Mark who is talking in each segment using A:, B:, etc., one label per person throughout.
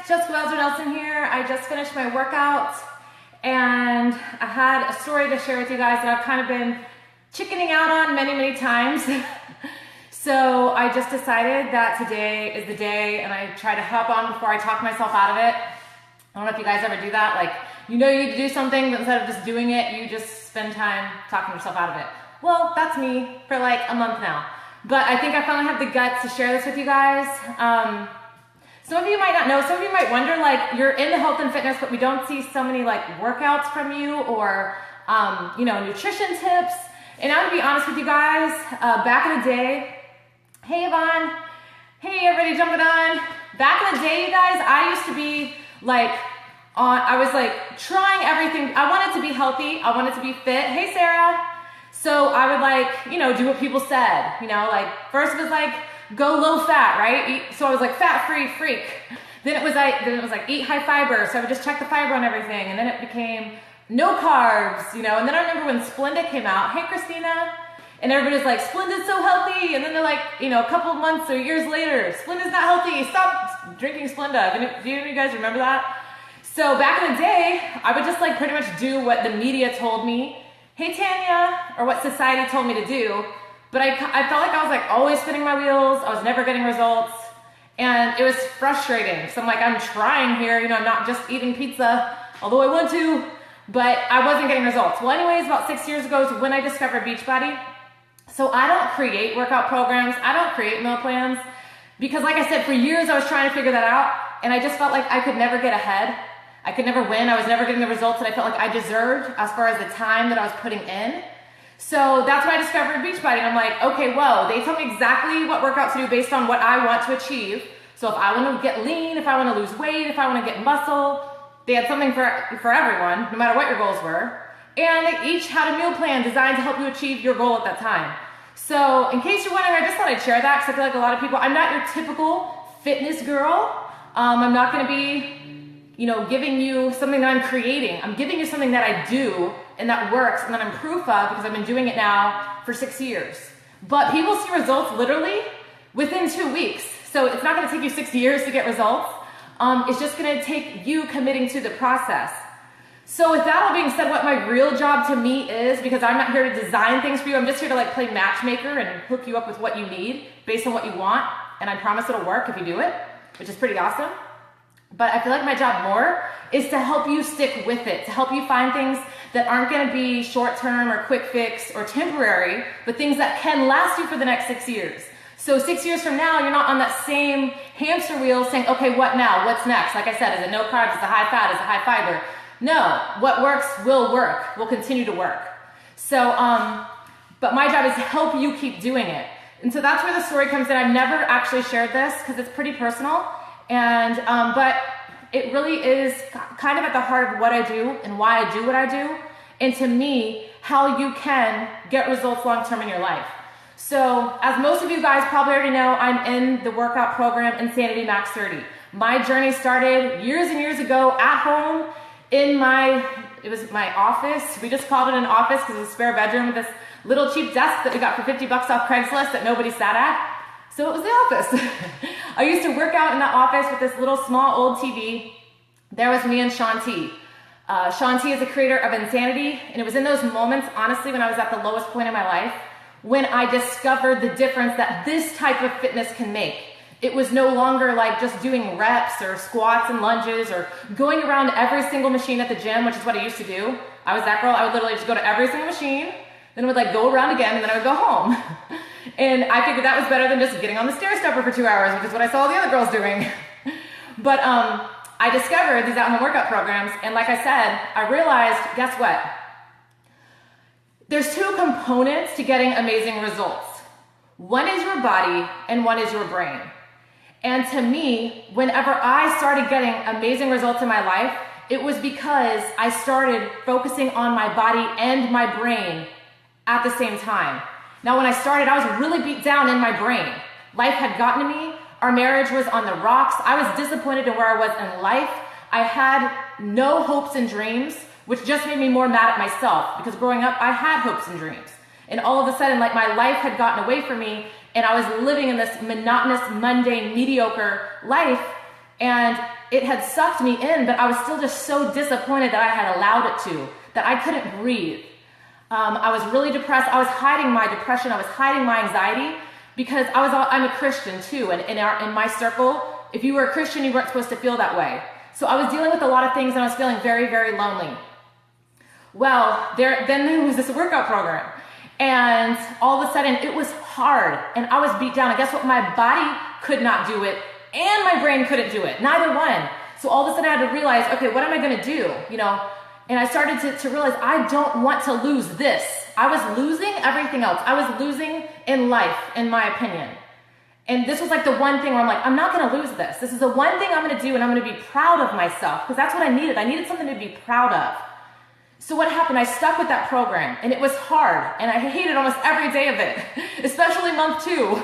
A: Jessica Nelson here. I just finished my workout and I had a story to share with you guys that I've kind of been chickening out on many times. So I just decided that today is the day and I try to hop on before I talk myself out of it. I don't know if you guys ever do that. Like, you know you need to do something, but instead of just doing it, you just spend time talking yourself out of it. Well, that's me for like a month now. But I think I finally have the guts to share this with you guys. Some of you might not know, some of you might wonder, like, you're into health and fitness, but we don't see so many like workouts from you or, nutrition tips. And I'm gonna be honest with you guys, back in the day, hey Yvonne, hey everybody jumping on. Back in the day, you guys, I used to be like, I was like trying everything. I wanted to be healthy, I wanted to be fit. Hey Sarah. So I would like, do what people said, like first it was like, go low fat, right? So I was like fat-free freak. Then it was like eat high fiber. So I would just check the fiber on everything. And then it became no carbs, And then I remember when Splenda came out. Hey, Christina. And everybody's like, Splenda's so healthy. And then they're like, a couple of months or years later, Splenda's not healthy. Stop drinking Splenda. Do you guys remember that? So back in the day, I would just like pretty much do what the media told me. Hey, Tanya, or what society told me to do. But I felt like I was like always spinning my wheels. I was never getting results. And it was frustrating. So I'm like, I'm trying here, I'm not just eating pizza, although I want to, but I wasn't getting results. Well, anyways, about 6 years ago is when I discovered Beachbody. So I don't create workout programs. I don't create meal plans because like I said, for years I was trying to figure that out and I just felt like I could never get ahead. I could never win. I was never getting the results that I felt like I deserved as far as the time that I was putting in. So that's when I discovered Beachbody. And I'm like, okay, whoa, they tell me exactly what workouts to do based on what I want to achieve. So if I want to get lean, if I want to lose weight, if I want to get muscle, they had something for everyone, no matter what your goals were. And they each had a meal plan designed to help you achieve your goal at that time. So in case you're wondering, I just thought I'd share that because I feel like a lot of people, I'm not your typical fitness girl. I'm not going to be, giving you something that I'm creating. I'm giving you something that I do and that works and that I'm proof of because I've been doing it now for 6 years. But people see results literally within 2 weeks. So it's not going to take you 6 years to get results. It's just going to take you committing to the process. So with that all being said, what my real job to me is, because I'm not here to design things for you, I'm just here to like play matchmaker and hook you up with what you need based on what you want. And I promise it'll work if you do it, which is pretty awesome. But I feel like my job more is to help you stick with it, to help you find things that aren't going to be short-term or quick fix or temporary, but things that can last you for the next 6 years. So 6 years from now, you're not on that same hamster wheel saying, okay, what now? What's next? Like I said, is it no carbs? Is it high fat? Is it high fiber? No, what works will continue to work. So, but my job is to help you keep doing it. And so that's where the story comes in. I've never actually shared this because it's pretty personal. And, but it really is kind of at the heart of what I do and why I do what I do. And to me, how you can get results long-term in your life. So as most of you guys probably already know, I'm in the workout program Insanity Max 30. My journey started years and years ago at home in it was my office. We just called it an office because it was a spare bedroom with this little cheap desk that we got for 50 bucks off Craigslist that nobody sat at. So it was the office. I used to work out in the office with this little small old TV. There was me and Shaun T. Shaun T is the creator of Insanity. And it was in those moments, honestly, when I was at the lowest point in my life, when I discovered the difference that this type of fitness can make. It was no longer like just doing reps or squats and lunges or going around every single machine at the gym, which is what I used to do. I was that girl. I would literally just go to every single machine, then I would like go around again, and then I would go home. And I figured that was better than just getting on the stair stepper for 2 hours, which is what I saw the other girls doing. But I discovered these at-home workout programs, and like I said, I realized, guess what? There's two components to getting amazing results. One is your body, and one is your brain. And to me, whenever I started getting amazing results in my life, it was because I started focusing on my body and my brain at the same time. Now, when I started, I was really beat down in my brain. Life had gotten to me. Our marriage was on the rocks. I was disappointed in where I was in life. I had no hopes and dreams, which just made me more mad at myself because growing up, I had hopes and dreams. And all of a sudden, like my life had gotten away from me and I was living in this monotonous, mundane, mediocre life. And it had sucked me in, but I was still just so disappointed that I had allowed it to, that I couldn't breathe. I was really depressed. I was hiding my depression. I was hiding my anxiety because I'm a Christian too. And in my circle, if you were a Christian, you weren't supposed to feel that way. So I was dealing with a lot of things and I was feeling very, very lonely. Well, then there was this workout program. And all of a sudden it was hard and I was beat down. And guess what? My body could not do it and my brain couldn't do it. Neither one. So all of a sudden I had to realize, okay, what am I going to do? And I started to realize I don't want to lose this. I was losing everything else. I was losing in life, in my opinion. And this was like the one thing where I'm like, I'm not going to lose this. This is the one thing I'm going to do and I'm going to be proud of myself because that's what I needed. I needed something to be proud of. So what happened? I stuck with that program and it was hard and I hated almost every day of it, especially month 2.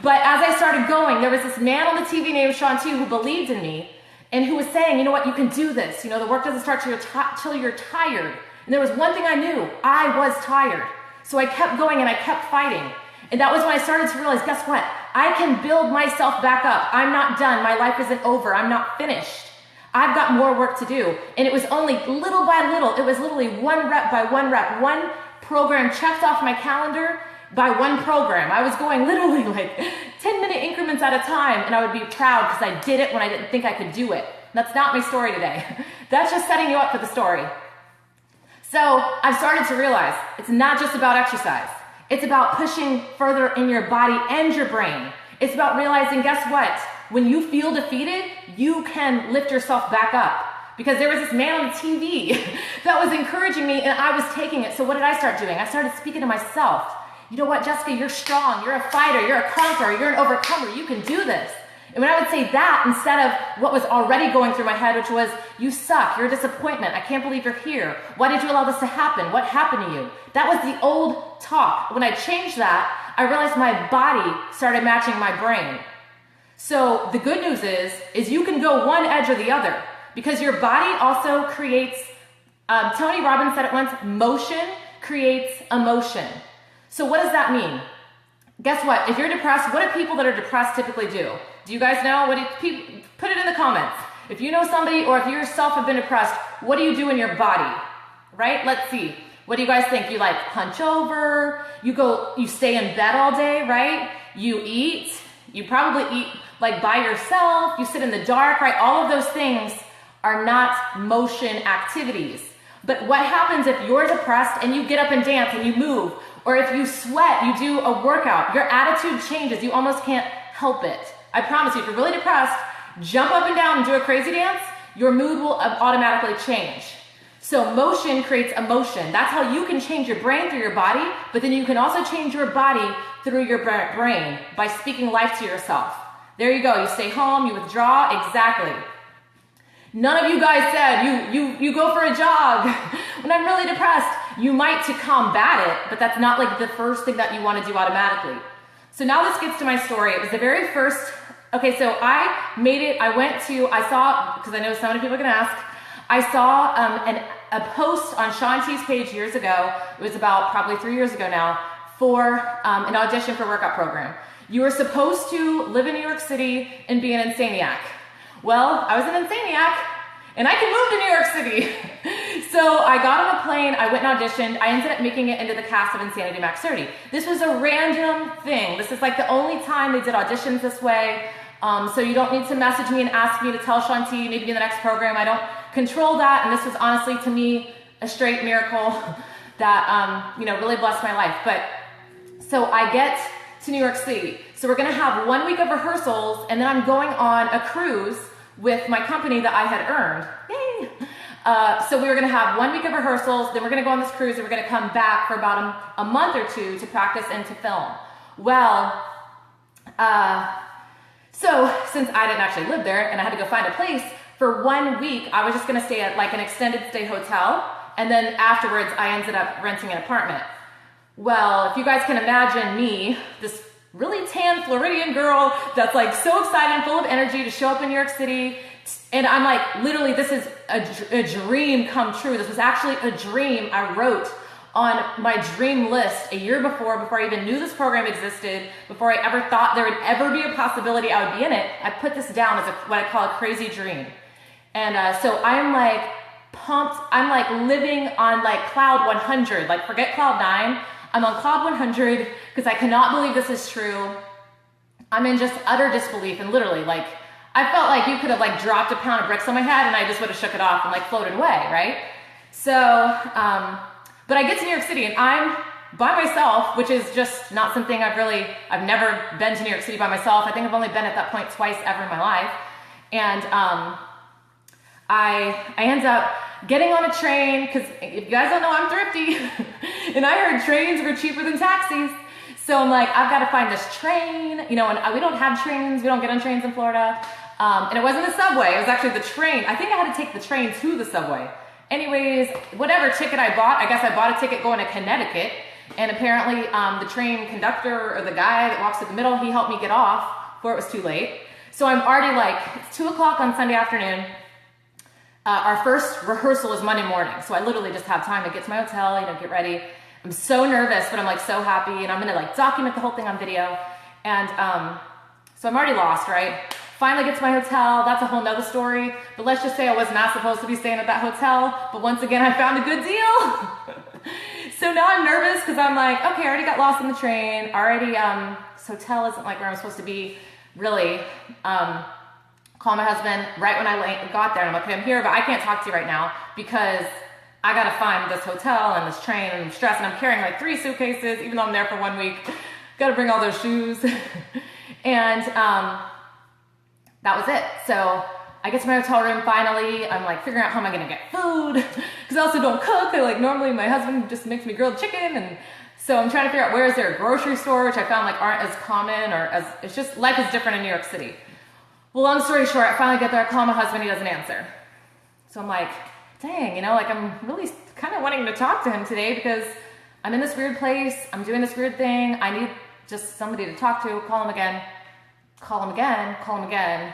A: But as I started going, there was this man on the TV named Sean T who believed in me and who was saying, you know what, you can do this. The work doesn't start till you're tired. And there was one thing I knew, I was tired. So I kept going and I kept fighting. And that was when I started to realize, guess what? I can build myself back up. I'm not done. My life isn't over. I'm not finished. I've got more work to do. And it was only little by little. It was literally one rep by one rep. One program checked off my calendar by one program. I was going literally like 10-minute increments at a time. And I would be proud because I did it when I didn't think I could do it. That's not my story today. That's just setting you up for the story. So I've started to realize it's not just about exercise. It's about pushing further in your body and your brain. It's about realizing, guess what? When you feel defeated, you can lift yourself back up. Because there was this man on the TV that was encouraging me and I was taking it. So what did I start doing? I started speaking to myself. You know what, Jessica, you're strong. You're a fighter. You're a conqueror. You're an overcomer. You can do this. And when I would say that instead of what was already going through my head, which was, you suck, you're a disappointment, I can't believe you're here. Why did you allow this to happen? What happened to you? That was the old talk. When I changed that, I realized my body started matching my brain. So the good news is you can go one edge or the other because your body also creates, Tony Robbins said it once, motion creates emotion. So what does that mean? Guess what? If you're depressed, what do people that are depressed typically do? Do you guys know? Put it in the comments. If you know somebody or if you yourself have been depressed, what do you do in your body? Right? Let's see. What do you guys think? You like hunch over, you stay in bed all day, right? You eat, you probably eat like by yourself, you sit in the dark, right? All of those things are not motion activities. But what happens if you're depressed and you get up and dance and you move, or if you sweat, you do a workout, your attitude changes, you almost can't help it. I promise you, if you're really depressed, jump up and down and do a crazy dance, your mood will automatically change. So motion creates emotion. That's how you can change your brain through your body, but then you can also change your body through your brain by speaking life to yourself. There you go. You stay home, you withdraw. Exactly. None of you guys said you go for a jog. When I'm really depressed, you might to combat it, but that's not like the first thing that you want to do automatically. So now this gets to my story. It was the very first, okay, so I made it, I saw, because I know so many people are going to ask, I saw a post on Sean T's page years ago, it was about probably 3 years ago now, for an audition for a workout program. You were supposed to live in New York City and be an insaniac. Well, I was an insaniac, and I can move to New York City. So I got on a plane, I went and auditioned, I ended up making it into the cast of Insanity Max 30. This was a random thing. This is like the only time they did auditions this way. So you don't need to message me and ask me to tell Sean T, maybe in the next program. I don't control that, and this was honestly, to me, a straight miracle that really blessed my life. But so I get to New York City. So we're gonna have 1 week of rehearsals, and then I'm going on a cruise with my company that I had earned. Yay! So we were gonna have 1 week of rehearsals, then we're gonna go on this cruise, and we're gonna come back for about a month or two to practice and to film. Well, so since I didn't actually live there and I had to go find a place, for 1 week, I was just gonna stay at like an extended stay hotel, and then afterwards I ended up renting an apartment. Well, if you guys can imagine me, this really tan Floridian girl that's like so excited and full of energy to show up in New York City, and I'm like, literally, this is a dream come true. This was actually a dream I wrote on my dream list a year before I even knew this program existed, before I ever thought there would ever be a possibility I would be in it. I put this down as what I call a crazy dream. And so I'm like pumped. I'm like living on like cloud 100, like forget cloud 9. I'm on cloud 100 because I cannot believe this is true. I'm in just utter disbelief, and literally like, I felt like you could have like dropped a pound of bricks on my head and I just would have shook it off and like floated away, right? So, but I get to New York City and I'm by myself, which is just not something I've never been to New York City by myself. I think I've only been at that point twice ever in my life. And I end up getting on a train, because if you guys don't know, I'm thrifty. And I heard trains were cheaper than taxis. So I'm like, I've got to find this train, you know, and we don't have trains. We don't get on trains in Florida. And it wasn't the subway. It was actually the train. I think I had to take the train to the subway. Anyways, whatever ticket I bought, I guess I bought a ticket going to Connecticut. And apparently the train conductor, or the guy that walks through the middle, he helped me get off before it was too late. So I'm already like, it's 2 o'clock on Sunday afternoon. Our first rehearsal is Monday morning. So I literally just have time to get to my hotel, you know, get ready. I'm so nervous, but I'm like so happy, and I'm gonna like document the whole thing on video. And so I'm already lost, right? Finally get to my hotel. That's a whole nother story. But let's just say I was not supposed to be staying at that hotel. But once again, I found a good deal. So now I'm nervous because I'm like, okay, I already got lost on the train. Already, this hotel isn't like where I'm supposed to be, really. Call my husband right when I got there, and I'm like, okay, I'm here, but I can't talk to you right now because I gotta find this hotel and this train, and I'm stressed, and I'm carrying like 3 suitcases, even though I'm there for 1 week. Gotta bring all those shoes. And that was it. So I get to my hotel room finally. I'm like figuring out how am I gonna get food, because I also don't cook. Normally my husband just makes me grilled chicken, and so I'm trying to figure out where is there a grocery store, which I found like aren't as common, or as, it's just, life is different in New York City. Well, long story short, I finally get there, I call my husband, he doesn't answer. So I'm like, dang, you know, like I'm really kind of wanting to talk to him today because I'm in this weird place, I'm doing this weird thing, I need just somebody to talk to. Call him again, call him again, call him again.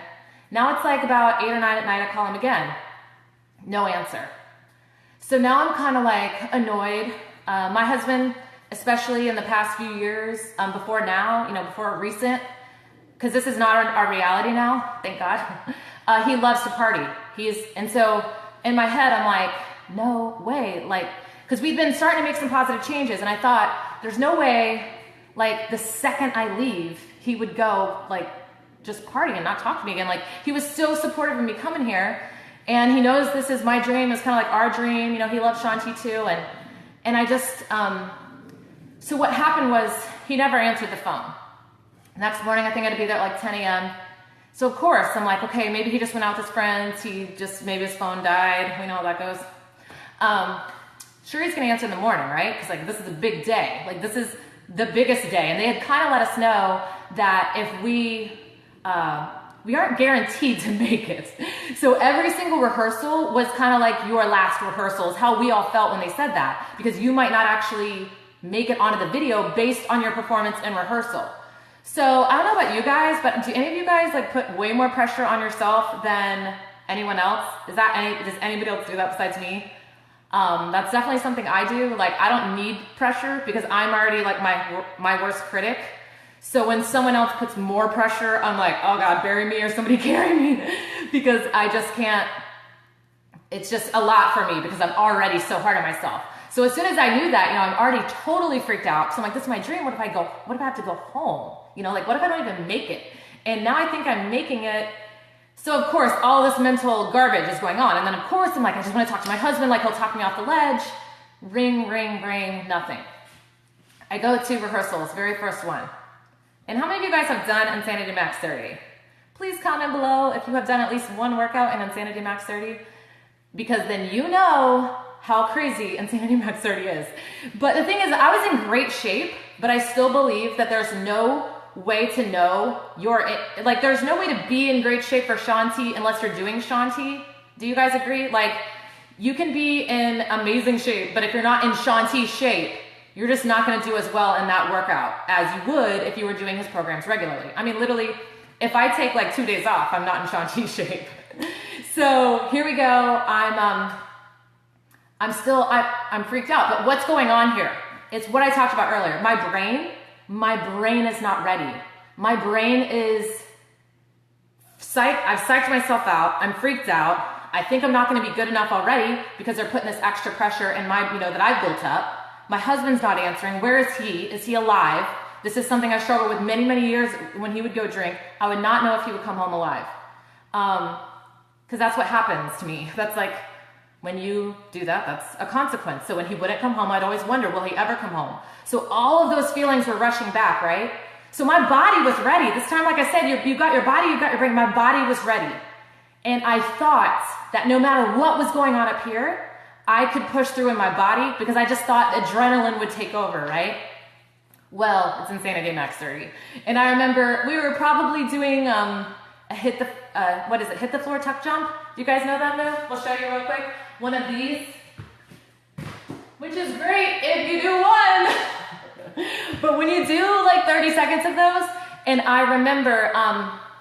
A: Now it's like about 8 or 9 at night, I call him again. No answer. So now I'm kind of like annoyed. My husband, especially in the past few years, before now, you know, before recent, because this is not our reality now, thank God, he loves to party. And so in my head, I'm like, no way, like, because we've been starting to make some positive changes, and I thought, there's no way, like, the second I leave, he would go, like, just party and not talk to me again. Like, he was so supportive of me coming here, and he knows this is my dream, it's kind of like our dream, you know, he loves Shanti too, and I just, so what happened was, he never answered the phone. Next morning, I think I had to be there at like 10 a.m. So of course, I'm like, okay, maybe he just went out with his friends. Maybe his phone died. We know how that goes. Sure, he's gonna answer in the morning, right? Because like this is a big day. Like this is the biggest day. And they had kind of let us know that if we aren't guaranteed to make it. So every single rehearsal was kind of like your last rehearsal is how we all felt when they said that. Because you might not actually make it onto the video based on your performance in rehearsal. So I don't know about you guys, but do any of you guys like put way more pressure on yourself than anyone else? Does anybody else do that besides me? That's definitely something I do. Like I don't need pressure because I'm already like my worst critic. So when someone else puts more pressure, I'm like, oh God, bury me or somebody carry me because I just can't. It's just a lot for me because I'm already so hard on myself. So as soon as I knew that, you know, I'm already totally freaked out. So I'm like, this is my dream. What if I have to go home? You know, like what if I don't even make it? And now I think I'm making it. So of course, all this mental garbage is going on. And then of course, I'm like, I just want to talk to my husband. Like he'll talk me off the ledge. Ring, ring, ring, nothing. I go to rehearsals, very first one. And how many of you guys have done Insanity Max 30? Please comment below if you have done at least one workout in Insanity Max 30. Because then you know how crazy Insanity Max 30 is. But the thing is, I was in great shape, but I still believe that there's no way to know there's no way to be in great shape for Shanti unless you're doing Shanti. Do you guys agree? Like, you can be in amazing shape, but if you're not in Shanti's shape, you're just not gonna do as well in that workout as you would if you were doing his programs regularly. I mean, literally, if I take like 2 days off, I'm not in Shanti's shape. So here we go. I'm freaked out. But what's going on here? It's what I talked about earlier. My brain is not ready. My brain is psyched. I've psyched myself out. I'm freaked out. I think I'm not going to be good enough already because they're putting this extra pressure in my, that I've built up. My husband's not answering. Where is he? Is he alive? This is something I struggled with many, many years when he would go drink. I would not know if he would come home alive. Because that's what happens to me. That's like, when you do that, that's a consequence. So when he wouldn't come home, I'd always wonder, will he ever come home? So all of those feelings were rushing back, right? So my body was ready. This time, like I said, you got your body, you got your brain. My body was ready. And I thought that no matter what was going on up here, I could push through in my body because I just thought adrenaline would take over, right? Well, it's Insanity Max 30. And I remember we were probably doing a hit the floor tuck jump. Do you guys know that move? We'll show you real quick. One of these, which is great if you do one. But when you do like 30 seconds of those, and I remember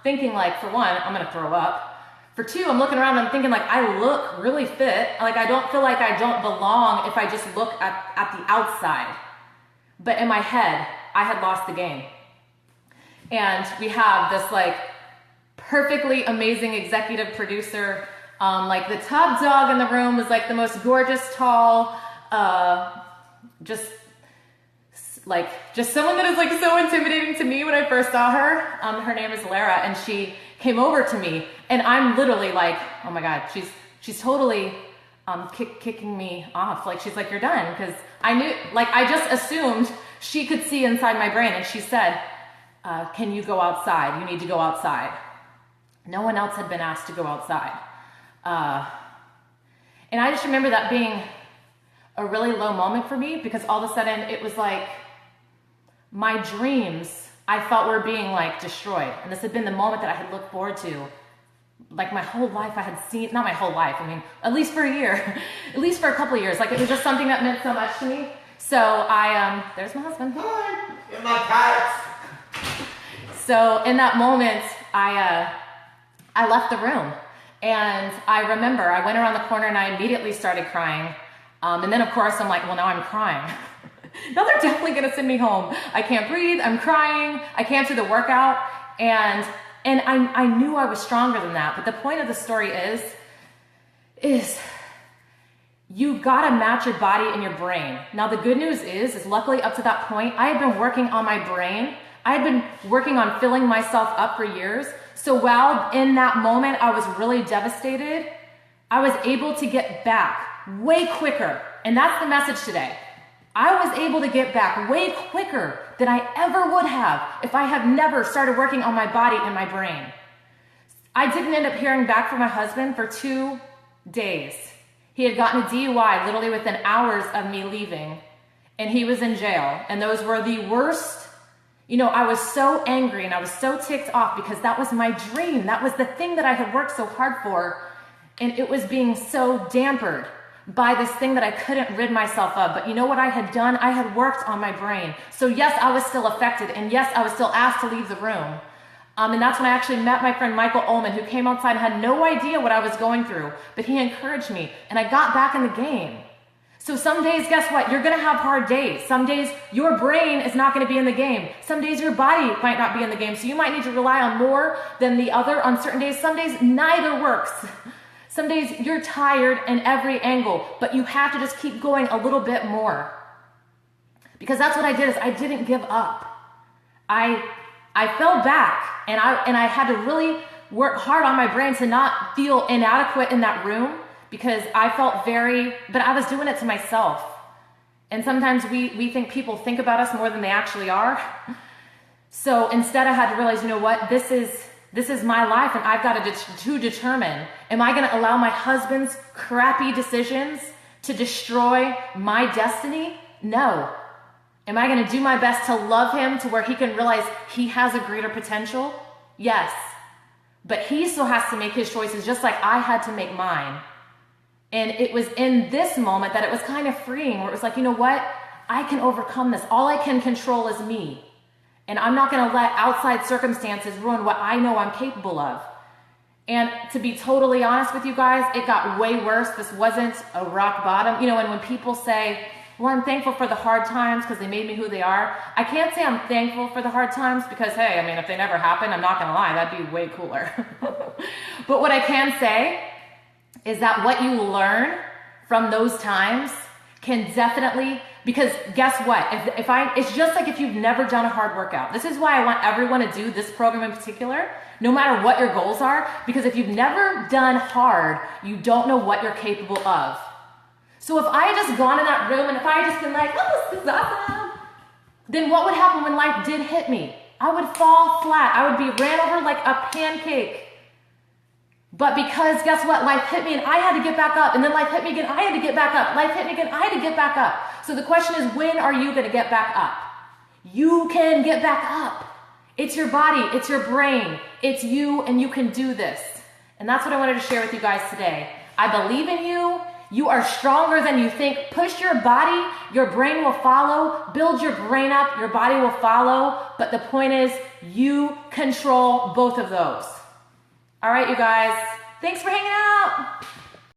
A: thinking like, for one, I'm gonna throw up. For two, I'm looking around and I'm thinking like, I look really fit. Like I don't feel like I don't belong if I just look at the outside. But in my head, I had lost the game. And we have this like perfectly amazing executive producer. Like the top dog in the room was like the most gorgeous, tall, just someone that is like so intimidating to me when I first saw her. Her name is Lara, and she came over to me, and I'm literally like, oh my God, she's totally kicking me off. Like she's like, you're done, because I knew, like I just assumed she could see inside my brain, and she said, can you go outside? You need to go outside. No one else had been asked to go outside. And I just remember that being a really low moment for me because all of a sudden it was like my dreams I felt were being like destroyed. And this had been the moment that I had looked forward to. Like my whole life I had seen, not my whole life, I mean, at least for a year, at least for a couple of years. Like it was just something that meant so much to me. So there's my husband.
B: Hi, in my cats.
A: So in that moment, I left the room. And I remember I went around the corner and I immediately started crying. And then of course I'm like, well, now I'm crying. Now they're definitely gonna send me home. I can't breathe, I'm crying, I can't do the workout. And I knew I was stronger than that. But the point of the story is you gotta match your body and your brain. Now the good news is luckily up to that point, I had been working on my brain. I had been working on filling myself up for years. So while in that moment I was really devastated, I was able to get back way quicker. And that's the message today. I was able to get back way quicker than I ever would have if I had never started working on my body and my brain. I didn't end up hearing back from my husband for 2 days. He had gotten a DUI literally within hours of me leaving, and he was in jail. And those were the worst. I was so angry and I was so ticked off because that was my dream. That was the thing that I had worked so hard for. And it was being so dampered by this thing that I couldn't rid myself of. But you know what I had done? I had worked on my brain. So yes, I was still affected. And yes, I was still asked to leave the room. And that's when I actually met my friend Michael Ullman, who came outside and had no idea what I was going through. But he encouraged me and I got back in the game. So some days, guess what? You're gonna have hard days. Some days your brain is not gonna be in the game. Some days your body might not be in the game. So you might need to rely on more than the other on certain days. Some days neither works. Some days you're tired in every angle, but you have to just keep going a little bit more. Because that's what I did, is I didn't give up. I fell back and I had to really work hard on my brain to not feel inadequate in that room. Because I felt but I was doing it to myself. And sometimes we think people think about us more than they actually are. So instead I had to realize, you know what, this is my life and I've got to determine, am I gonna allow my husband's crappy decisions to destroy my destiny? No. Am I gonna do my best to love him to where he can realize he has a greater potential? Yes. But he still has to make his choices just like I had to make mine. And it was in this moment that it was kind of freeing, where it was like, you know what? I can overcome this. All I can control is me. And I'm not going to let outside circumstances ruin what I know I'm capable of. And to be totally honest with you guys, it got way worse. This wasn't a rock bottom. You know, and when people say, well, I'm thankful for the hard times because they made me who they are. I can't say I'm thankful for the hard times because, hey, I mean, if they never happened, I'm not going to lie, that'd be way cooler. But what I can say is that what you learn from those times can definitely, because guess what? It's just like if you've never done a hard workout. This is why I want everyone to do this program in particular, no matter what your goals are, because if you've never done hard, you don't know what you're capable of. So if I had just gone in that room and if I had just been like, oh, this is awesome, then what would happen when life did hit me? I would fall flat. I would be ran over like a pancake. But because guess what? Life hit me and I had to get back up. And then life hit me again. I had to get back up. Life hit me again. I had to get back up. So the question is, when are you going to get back up? You can get back up. It's your body. It's your brain. It's you, and you can do this. And that's what I wanted to share with you guys today. I believe in you. You are stronger than you think. Push your body, your brain will follow. Build your brain up, your body will follow. But the point is, you control both of those. All right, you guys. Thanks for hanging out.